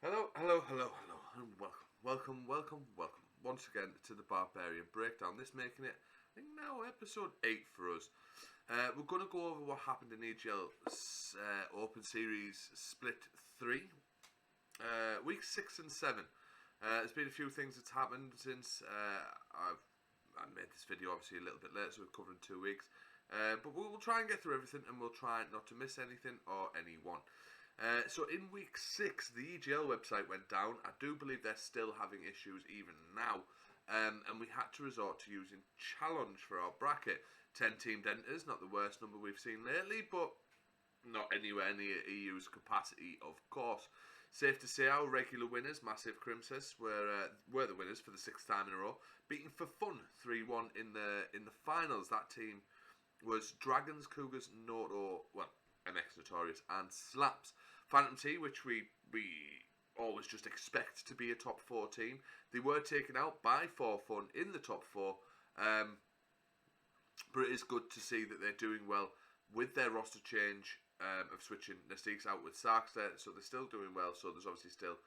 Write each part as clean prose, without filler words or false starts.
Hello, hello, hello, hello, and welcome once again to the Barbarian Breakdown. This making it, I think now, episode 8 for us. We're going to go over what happened in EGL Open Series Split 3, week 6 and 7. There's been a few things that's happened since I made this video obviously a little bit late, so we're covering 2 weeks. But we'll try and get through everything, and we'll try not to miss anything or anyone. So in week 6, the EGL website went down. I do believe they're still having issues even now. And we had to resort to using challenge for our bracket. 10 teamed enters, not the worst number we've seen lately, but not anywhere near EU's capacity, of course. Safe to say our regular winners, Massive Crimses, were the winners for the 6th time in a row, beating for fun 3-1 in the finals. That team was Dragons, Cougars, Noto, MX Notorious, and Slaps. Phantom T, which we always just expect to be a top 4 team. They were taken out by 4Fun in the top 4, but it is good to see that they're doing well with their roster change of switching Nastiques out with Sarkster, so they're still doing well. So there's obviously still,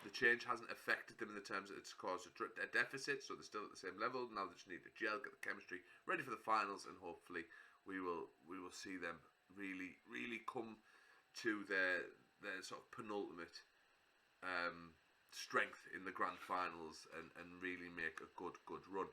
the change hasn't affected them in the terms that it's caused a deficit, so they're still at the same level. Now they just need to gel, get the chemistry ready for the finals, and hopefully we will see them really come to their sort of penultimate strength in the grand finals and really make a good run.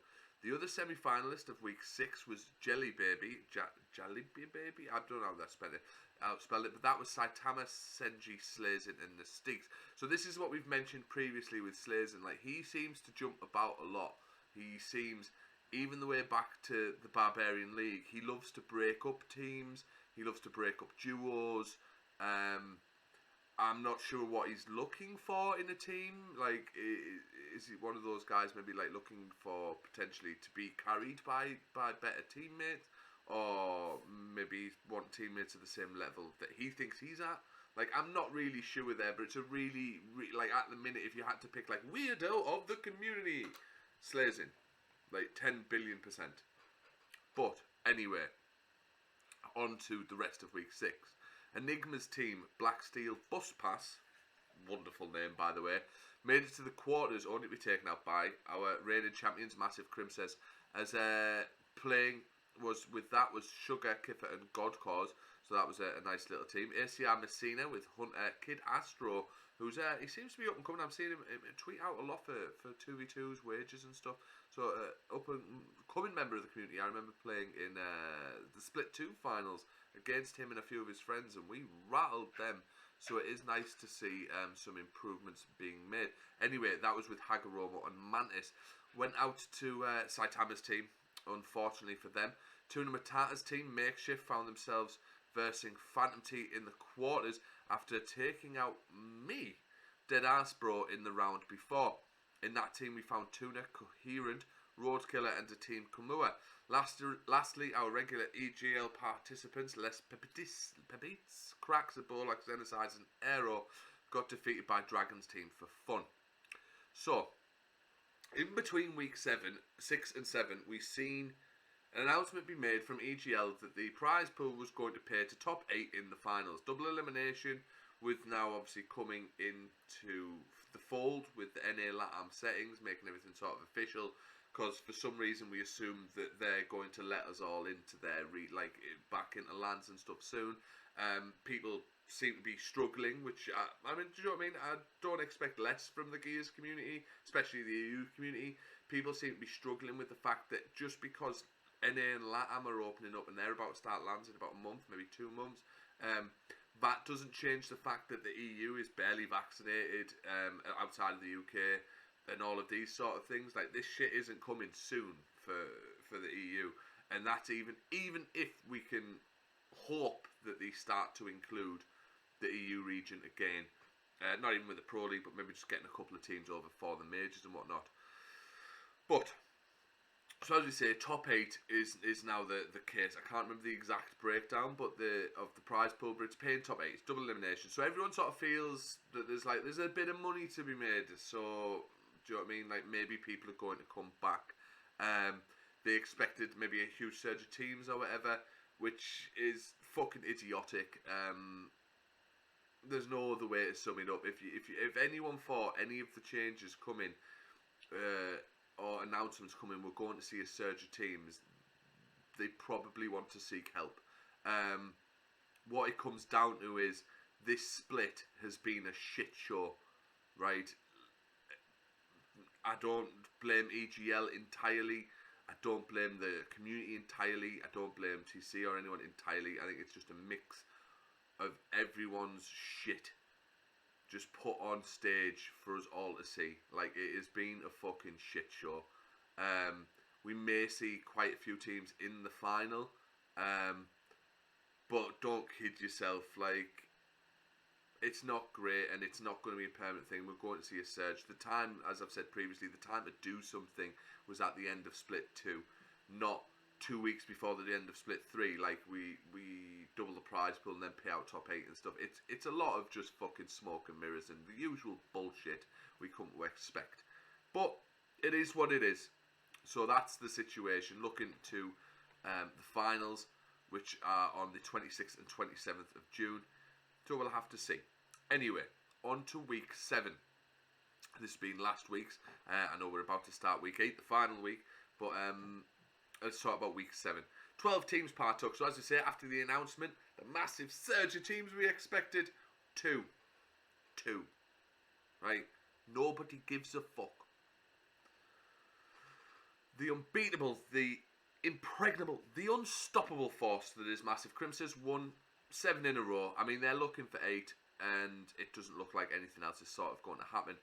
The other semi-finalist of week 6 was Jelly Baby, Baby. I don't know how that's spelled it, but that was Saitama, Senji, Slazin, and Nastiques. So this is what we've mentioned previously with Slazin. Like, he seems to jump about a lot. He seems, even the way back to the Barbarian League, he loves to break up teams. He loves to break up duos. I'm not sure what he's looking for in a team. Like, is he one of those guys maybe like looking for potentially to be carried by better teammates, or maybe want teammates at the same level that he thinks he's at? Like, I'm not really sure there, but it's a really like, at the minute, if you had to pick like weirdo of the community, Slazin, like 10 billion%. But anyway, on to the rest of week 6. Enigma's team, Black Steel Bus Pass, wonderful name by the way, made it to the quarters only to be taken out by our reigning champions, Massive Crimses, as playing was Sugar, Kipper and God Cause, so that was a nice little team. ACR Messina with Hunter, Kid Astro, who's he seems to be up and coming. I'm seeing him tweet out a lot for 2v2s, wages and stuff. So up and coming member of the community. I remember playing in the Split 2 finals against him and a few of his friends, and we rattled them. So it is nice to see some improvements being made. Anyway, that was with Hagoromo and Mantis. Went out to Saitama's team, unfortunately for them. Tuna Matata's team, Makeshift, found themselves versing Phantom T in the quarters after taking out me, Deadass Bro, in the round before. In that team we found Tuna, Coherent, Roadkiller and the team Kamua. Lastly, our regular EGL participants, Les Pepites, Cracks, Bolax, Xenocides and Aero, got defeated by Dragon's team for fun. So, in between week 6 and 7, we've seen an announcement be made from EGL that the prize pool was going to pay to top 8 in the finals. Double elimination, with now obviously coming into the fold with the NA LATAM settings, making everything sort of official. Because for some reason we assume that they're going to let us all into their back into lands and stuff soon. People seem to be struggling, which I mean, do you know what I mean? I don't expect less from the Gears community, especially the EU community. People seem to be struggling with the fact that just because NA and LATAM are opening up and they're about to start lands in about a month, maybe 2 months, that doesn't change the fact that the EU is barely vaccinated outside of the UK. And all of these sort of things, like, this shit isn't coming soon for the EU, and that's even if we can hope that they start to include the EU region again, not even with the Pro League, but maybe just getting a couple of teams over for the majors and whatnot. But so as we say, top 8 is now the case. I can't remember the exact breakdown, but of the prize pool, but it's paying top 8. It's double elimination, so everyone sort of feels that there's a bit of money to be made. So, do you know what I mean? Like, maybe people are going to come back. They expected maybe a huge surge of teams or whatever, which is fucking idiotic. there's no other way to sum it up. If anyone thought any of the changes coming or announcements coming, we're going to see a surge of teams, they probably want to seek help. What it comes down to is this split has been a shit show, right? I don't blame EGL entirely. I don't blame the community entirely. I don't blame TC or anyone entirely. I think it's just a mix of everyone's shit just put on stage for us all to see. Like, it has been a fucking shit show. We may see quite a few teams in the final, but don't kid yourself. Like, it's not great, and it's not going to be a permanent thing. We're going to see a surge. The time, as I've said previously, the time to do something was at the end of Split 2, not 2 weeks before the end of Split 3. Like, we double the prize pool and then pay out top 8 and stuff. It's a lot of just fucking smoke and mirrors and the usual bullshit we come to expect. But it is what it is. So that's the situation. Looking to the finals, which are on the 26th and 27th of June. So we'll have to see. Anyway, on to week 7. This has been last week's. I know we're about to start week 8, the final week. But let's talk about week 7. 12 teams partook. So as we say, after the announcement, the massive surge of teams we expected, 2. Right? Nobody gives a fuck. The unbeatable, the impregnable, the unstoppable force that is Massive Crimson's won 7 in a row. I mean, they're looking for 8, and it doesn't look like anything else is sort of going to happen.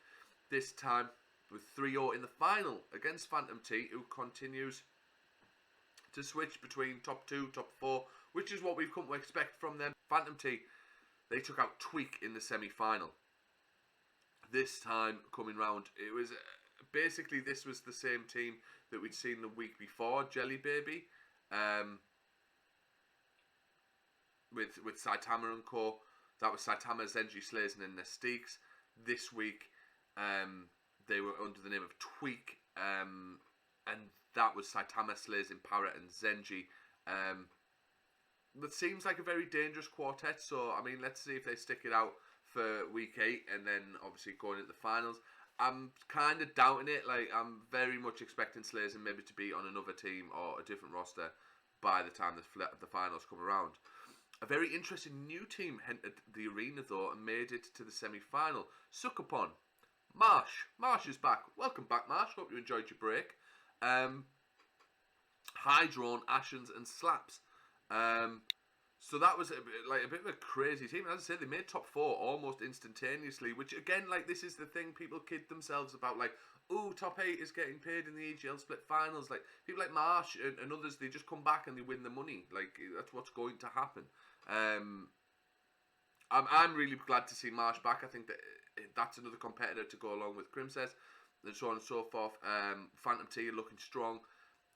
This time, with 3-0 in the final against Phantom T, who continues to switch between top 2, top 4, which is what we've come to expect from them. Phantom T, they took out Tweak in the semi-final. This time, coming round, it was basically, this was the same team that we'd seen the week before, Jelly Baby. With Saitama and Co. That was Saitama, Zenji, Slazen and Nestiques. This week, they were under the name of Tweak, and that was Saitama, Slazen, Parrot and Zenji. That seems like a very dangerous quartet, so I mean, let's see if they stick it out for week 8 and then obviously going into the finals. I'm kind of doubting it. Like, I'm very much expecting Slazen maybe to be on another team or a different roster by the time the finals come around. A very interesting new team entered the arena though and made it to the semi-final. Suckerpon. Marsh. Marsh is back. Welcome back, Marsh. Hope you enjoyed your break. Hydrone, Ashens and Slaps. So that was a bit of a crazy team. As I said, they made top 4 almost instantaneously, which again, like, this is the thing people kid themselves about, like, ooh, top 8 is getting paid in the EGL Split finals. Like, people like Marsh and others, they just come back and they win the money. Like, that's what's going to happen. I'm really glad to see Marsh back. I think that's another competitor to go along with Crimses and so on and so forth. Phantom T are looking strong.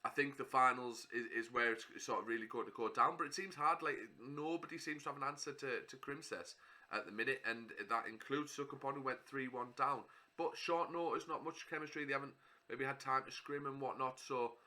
I think the finals is where it's sort of really going to go down, but it seems hard. Like, nobody seems to have an answer to Crimses at the minute, and that includes Suckerpon, who went 3-1 down. But short notice, not much chemistry. They haven't maybe had time to scrim and whatnot, so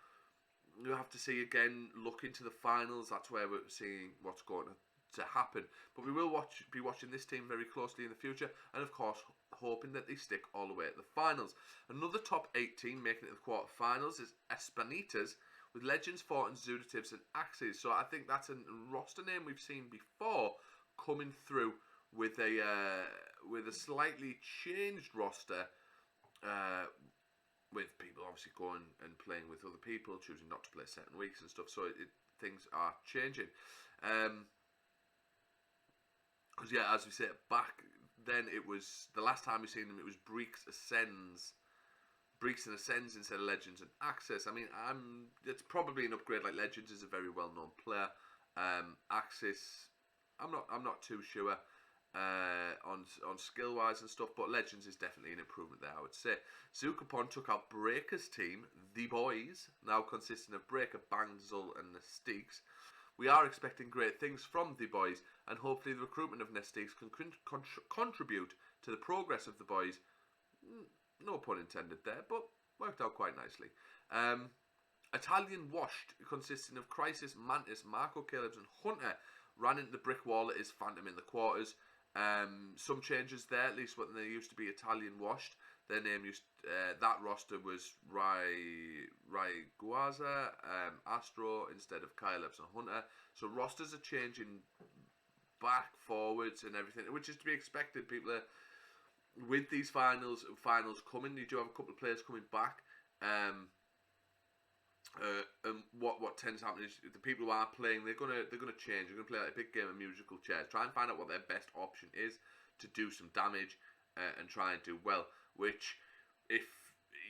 we'll have to see again. Look into the finals. That's where we're seeing what's going to happen. But we will be watching this team very closely in the future, and of course hoping that they stick all the way at the finals. Another top 8 team making it to the quarterfinals is Espanitas, with Legends, Fortins, Zudatives and Axes. So I think that's a roster name we've seen before coming through with a slightly changed roster, with people obviously going and playing with other people, choosing not to play certain weeks and stuff. So things are changing. Because yeah, as we said back then, it was the last time we seen them. It was Breeks and Ascends instead of Legends and Axis. I mean, it's probably an upgrade. Like, Legends is a very well known player. Axis, I'm not too sure on skill wise and stuff, but Legends is definitely an improvement there, I would say. Zuckerpon took out Breaker's team, the Boys, now consisting of Breaker, Bangzul and Nestiques. We are expecting great things from the Boys, and hopefully the recruitment of Nestiques can contribute to the progress of the Boys. No pun intended there, but worked out quite nicely. Italian Washed, consisting of Crisis, Mantis, Marco Calebs and Hunter, ran into the brick wall that is Phantom in the quarters. Some changes there, at least when they used to be Italian washed. Their name used that roster was Guaza, Astro instead of Kylebs and Hunter. So rosters are changing back, forwards, and everything, which is to be expected. People are with these finals coming. You do have a couple of players coming back. And what tends to happen is the people who are playing, they're gonna change. They're gonna play like a big game of musical chairs. Try and find out what their best option is to do some damage and try and do well. Which, if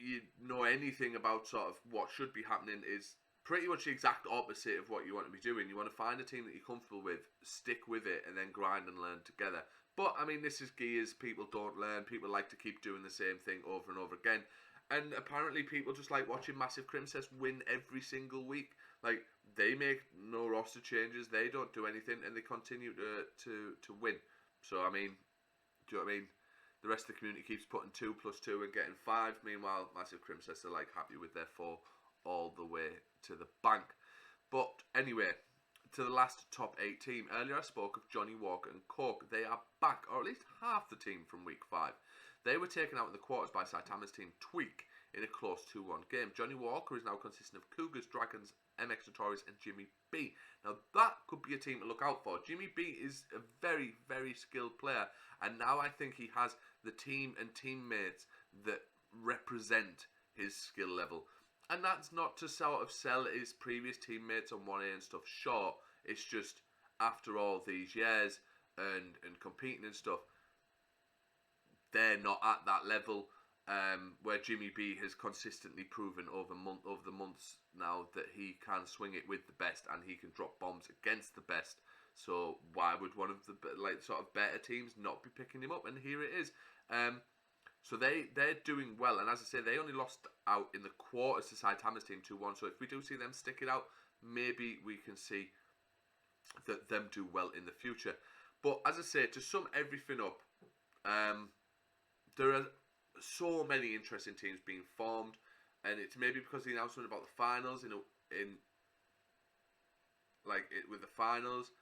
you know anything about sort of what should be happening, is pretty much the exact opposite of what you want to be doing. You want to find a team that you're comfortable with, stick with it, and then grind and learn together. But I mean, this is gears. People don't learn. People like to keep doing the same thing over and over again. And apparently people just like watching Massive Crimsess win every single week. Like, they make no roster changes, they don't do anything, and they continue to win. So, I mean, do you know what I mean? The rest of the community keeps putting 2 + 2 and getting 5. Meanwhile, Massive Crimsess are like happy with their 4 all the way to the bank. But anyway, to the last top 8 team. Earlier I spoke of Johnny Walker and Cork. They are back, or at least half the team from week 5. They were taken out in the quarters by Saitama's team Tweak in a close 2-1 game. Johnny Walker is now consisting of Cougars, Dragons, MX Notorious and Jimmy B. Now that could be a team to look out for. Jimmy B is a very, very skilled player, and now I think he has the team and teammates that represent his skill level. And that's not to sort of sell his previous teammates on 1A and stuff short. It's just, after all these years and competing and stuff, they're not at that level where Jimmy B has consistently proven over the months now that he can swing it with the best and he can drop bombs against the best. So why would one of the sort of better teams not be picking him up? And here it is. So they're doing well, and as I say, they only lost out in the quarters to Saitama's team 2-1. So if we do see them stick it out, maybe we can see that them do well in the future. But as I say, to sum everything up, there are so many interesting teams being formed, and it's maybe because of the announcement about the finals with the finals.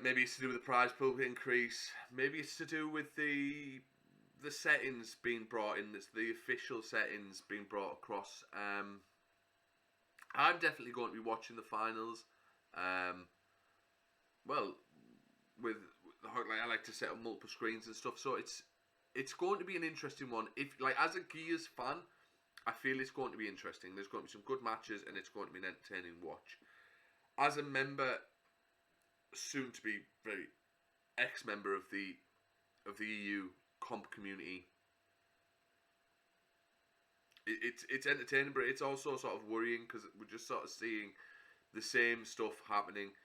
Maybe it's to do with the prize pool increase. Maybe it's to do with the settings being brought in. It's the official settings being brought across. I'm definitely going to be watching the finals. Well, with I like to set up multiple screens and stuff, so it's going to be an interesting one. If as a Gears fan, I feel it's going to be interesting. There's going to be some good matches, and it's going to be an entertaining watch. As a member, soon to be very ex-member of the EU comp community, it's entertaining, but it's also sort of worrying because we're just sort of seeing the same stuff happening.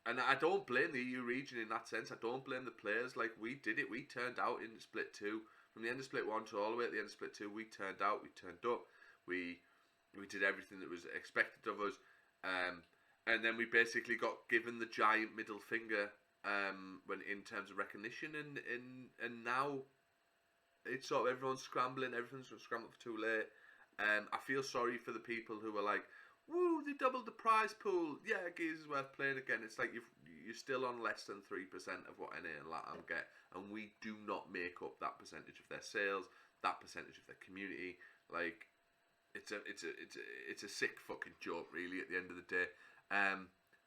And I don't blame the EU region in that sense. I don't blame the players. We did it. We turned out in Split 2. From the end of Split 1 to all the way at the end of Split 2, we turned out. We turned up. We did everything that was expected of us. And then we basically got given the giant middle finger when in terms of recognition. And now it's sort of everyone's scrambling. Everything's scrambled for too late. I feel sorry for the people who are like, woo, they doubled the prize pool. Yeah, Gears is worth playing again. It's like you're still on less than 3% of what NA and LATAM get, and we do not make up that percentage of their sales, that percentage of their community. It's a sick fucking joke, really. At the end of the day,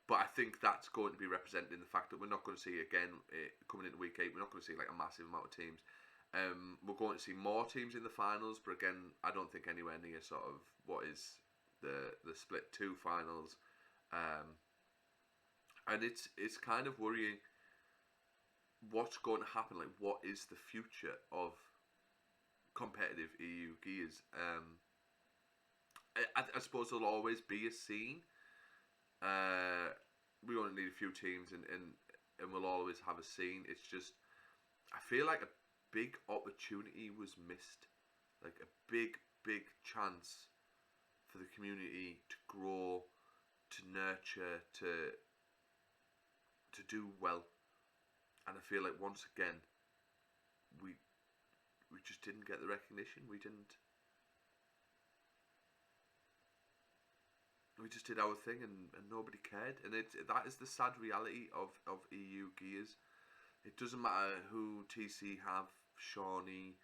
but I think that's going to be represented in the fact that we're not going to see again coming into week 8. We're not going to see a massive amount of teams. We're going to see more teams in the finals, but again, I don't think anywhere near sort of what is the Split 2 finals, and it's kind of worrying what's going to happen. What is the future of competitive EU Gears? I suppose there'll always be a scene. We only need a few teams, and we'll always have a scene. It's just, I feel like a big opportunity was missed, a big chance for the community to grow, to nurture, to do well. And I feel like once again we just didn't get the recognition. We just did our thing, and nobody cared. And that is the sad reality of EU Gears. gears. It doesn't matter who TC have, Shawnee,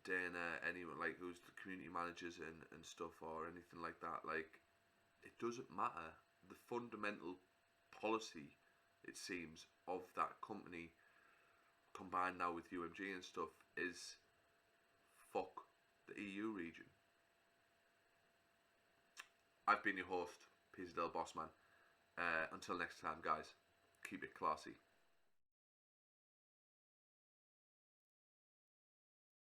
Dana, anyone like who's the community managers and stuff or anything like that. Like, it doesn't matter. The fundamental policy, it seems, of that company, combined now with UMG and stuff, is fuck the EU region. I've been your host, Peter Del Bossman. Until next time, guys, keep it classy.